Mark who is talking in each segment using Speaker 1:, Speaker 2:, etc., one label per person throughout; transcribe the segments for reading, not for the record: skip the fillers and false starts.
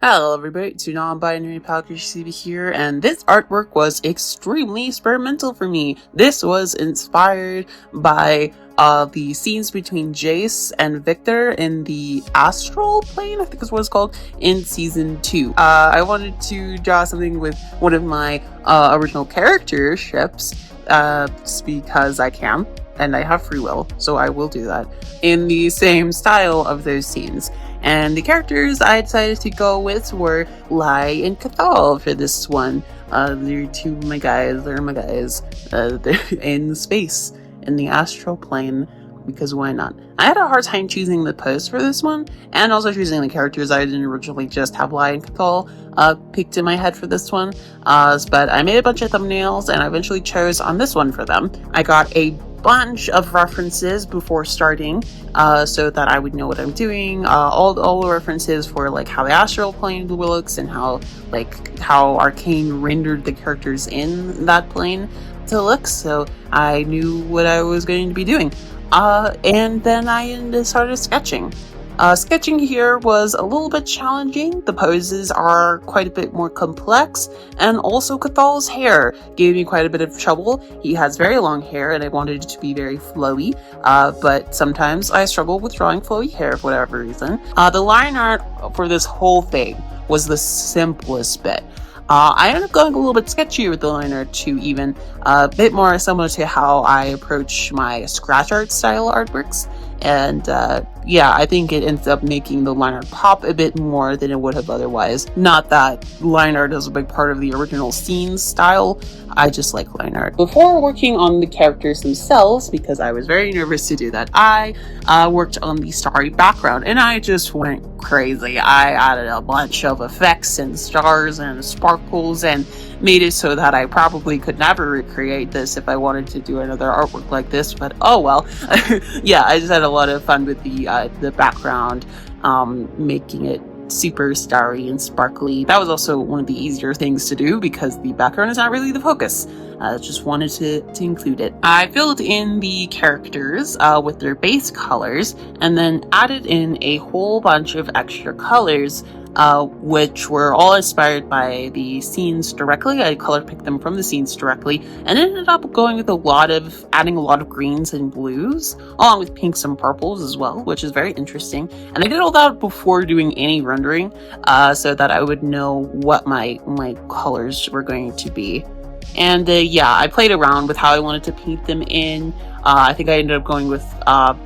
Speaker 1: Hello everybody, it's your non-binary pal CB here, and this artwork was extremely experimental for me. This was inspired by the scenes between Jace and Victor in the astral plane, I think is what it's called, in season 2. I wanted to draw something with one of my original character ships, because I can, and I have free will, so I will do that, in the same style of those scenes. And the characters I decided to go with were E.V.A and Karl for this one. They're two of my guys. They're in space, in the astral plane, because why not? I had a hard time choosing the pose for this one, and also choosing the characters. I didn't originally just have E.V.A and Karl picked in my head for this one, but I made a bunch of thumbnails, and I eventually chose on this one for them. I got a bunch of references before starting, so that I would know what I'm doing. All the references for like how the astral plane looks and how Arcane rendered the characters in that plane to look, so I knew what I was going to be doing. And then I started sketching. Sketching here was a little bit challenging. The poses are quite a bit more complex, and also Karl's hair gave me quite a bit of trouble. He has very long hair, and I wanted it to be very flowy, but sometimes I struggle with drawing flowy hair for whatever reason. The line art for this whole thing was the simplest bit. I ended up going a little bit sketchier with the line art too, even a bit more similar to how I approach my scratch art style artworks. And yeah, I think it ends up making the line art pop a bit more than it would have otherwise. Not that line art is a big part of the original scene style, I just like line art. Before working on the characters themselves, because I was very nervous to do that, I worked on the starry background, and I just went crazy. I added a bunch of effects and stars and sparkles and made it so that I probably could never recreate this if I wanted to do another artwork like this, but oh well. Yeah, I just had a lot of fun with the background, making it super starry and sparkly. That was also one of the easier things to do because the background is not really the focus. I just wanted to include it. I filled in the characters with their base colors and then added in a whole bunch of extra colors, which were all inspired by the scenes directly. I color picked them from the scenes directly and ended up going with adding a lot of greens and blues, along with pinks and purples as well, which is very interesting. And I did all that before doing any rendering, so that I would know what my colors were going to be. And yeah, I played around with how I wanted to paint them in. I think I ended up going with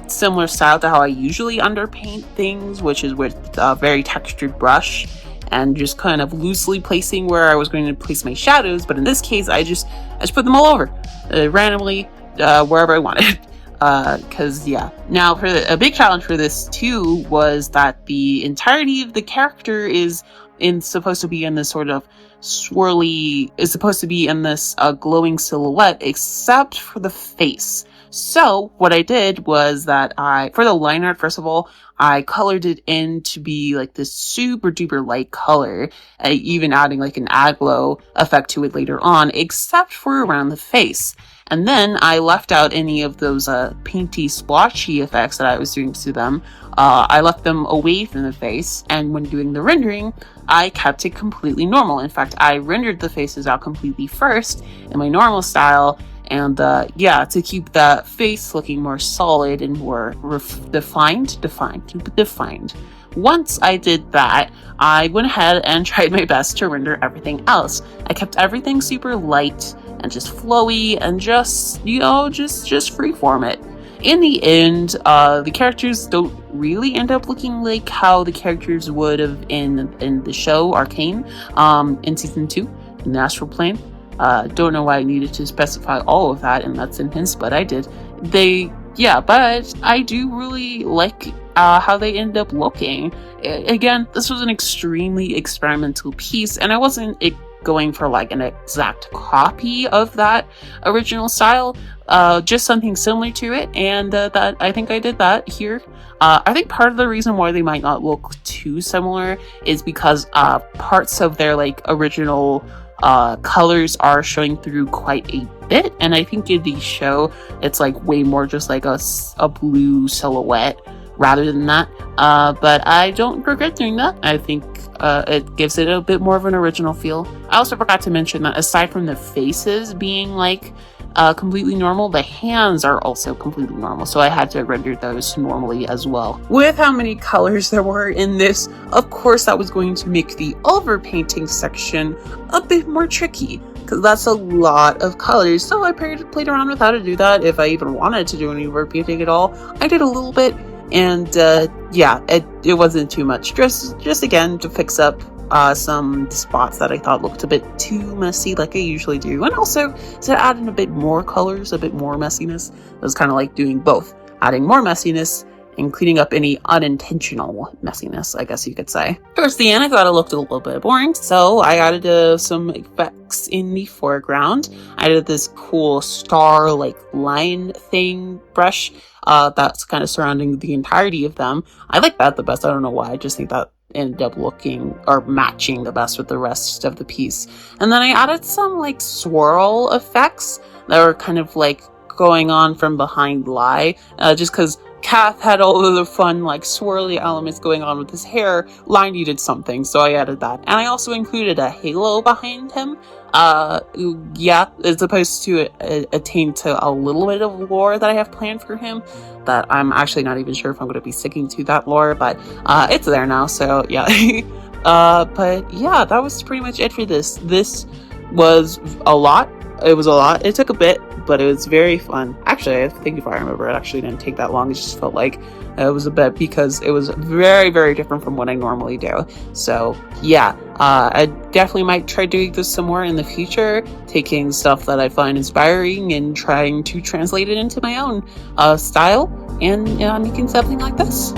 Speaker 1: similar style to how I usually underpaint things, which is with a very textured brush and just kind of loosely placing where I was going to place my shadows. But in this case, I just put them all over randomly, wherever I wanted. Cause yeah. Now for a big challenge for this too was that the entirety of the character is supposed to be in this sort of glowing silhouette, except for the face. So what I did was that for the line art, first of all, I colored it in to be like this super duper light color, even adding like an aglow effect to it later on, except for around the face. And then I left out any of those painty splotchy effects that I was doing to them. I left them away from the face, and when doing the rendering, I kept it completely normal. In fact, I rendered the faces out completely first in my normal style, and yeah, to keep the face looking more solid and more defined. Once I did that, I went ahead and tried my best to render everything else. I kept everything super light and just flowy and just freeform it. In the end, the characters don't really end up looking like how the characters would have in the show Arcane, in season 2, in the astral plane. Don't know why I needed to specify all of that in that sentence, but I did. But I do really like how they end up looking. Again, this was an extremely experimental piece, and I wasn't going for like an exact copy of that original style, just something similar to it, and that I think I did that here. I think part of the reason why they might not look too similar is because parts of their like original colors are showing through quite a bit, and I think in the show it's like way more just like a blue silhouette rather than that, but I don't regret doing that. I think it gives it a bit more of an original feel. I also forgot to mention that aside from the faces being like completely normal, the hands are also completely normal, so I had to render those normally as well. With how many colors there were in this, of course that was going to make the overpainting section a bit more tricky, because that's a lot of colors, so I played around with how to do that. If I even wanted to do any overpainting at all, I did a little bit, and yeah, it wasn't too much, just again to fix up some spots that I thought looked a bit too messy, like I usually do, and also to add in a bit more colors, a bit more messiness. It was kind of like doing both, adding more messiness and cleaning up any unintentional messiness, I guess you could say. Towards the end, I thought it looked a little bit boring, so I added some effects in the foreground. I did this cool star like line thing brush that's kind of surrounding the entirety of them. I like that the best. I don't know why. I just think that ended up looking or matching the best with the rest of the piece. And then I added some like swirl effects that were kind of like going on from behind Lai, just because Kath had all of the fun like swirly elements going on with his hair. Lai needed something, so I added that. And I also included a halo behind him. Yeah, as opposed to attain to a little bit of lore that I have planned for him, that I'm actually not even sure if I'm going to be sticking to that lore, but it's there now, so yeah. But yeah, that was pretty much it for this. This was a lot. It was a lot. It took a bit, but it was very fun. Actually, I think if I remember, it actually didn't take that long. It just felt like it was a bit, because it was very, very different from what I normally do. So yeah, I definitely might try doing this some more in the future, taking stuff that I find inspiring and trying to translate it into my own style, and making something like this.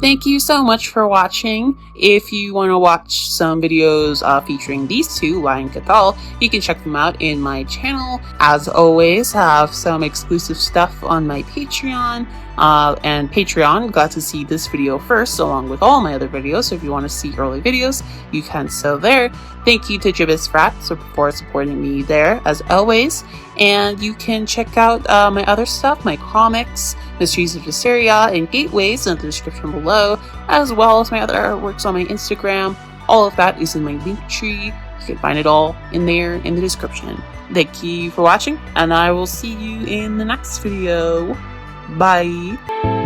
Speaker 1: Thank you so much for watching. If you want to watch some videos featuring these two, E.V.A. and Karl, you can check them out in my channel. As always, have some exclusive stuff on my Patreon. And Patreon got to see this video first, along with all my other videos. So if you want to see early videos, you can so there. Thank you to Gibbous Frat for supporting me there, as always. And you can check out my other stuff, my comics, Mysteries of Hysteria, and Gateways in the description below, as well as my other artworks on my Instagram. All of that is in my link tree. You can find it all in there in the description. Thank you for watching, and I will see you in the next video. Bye!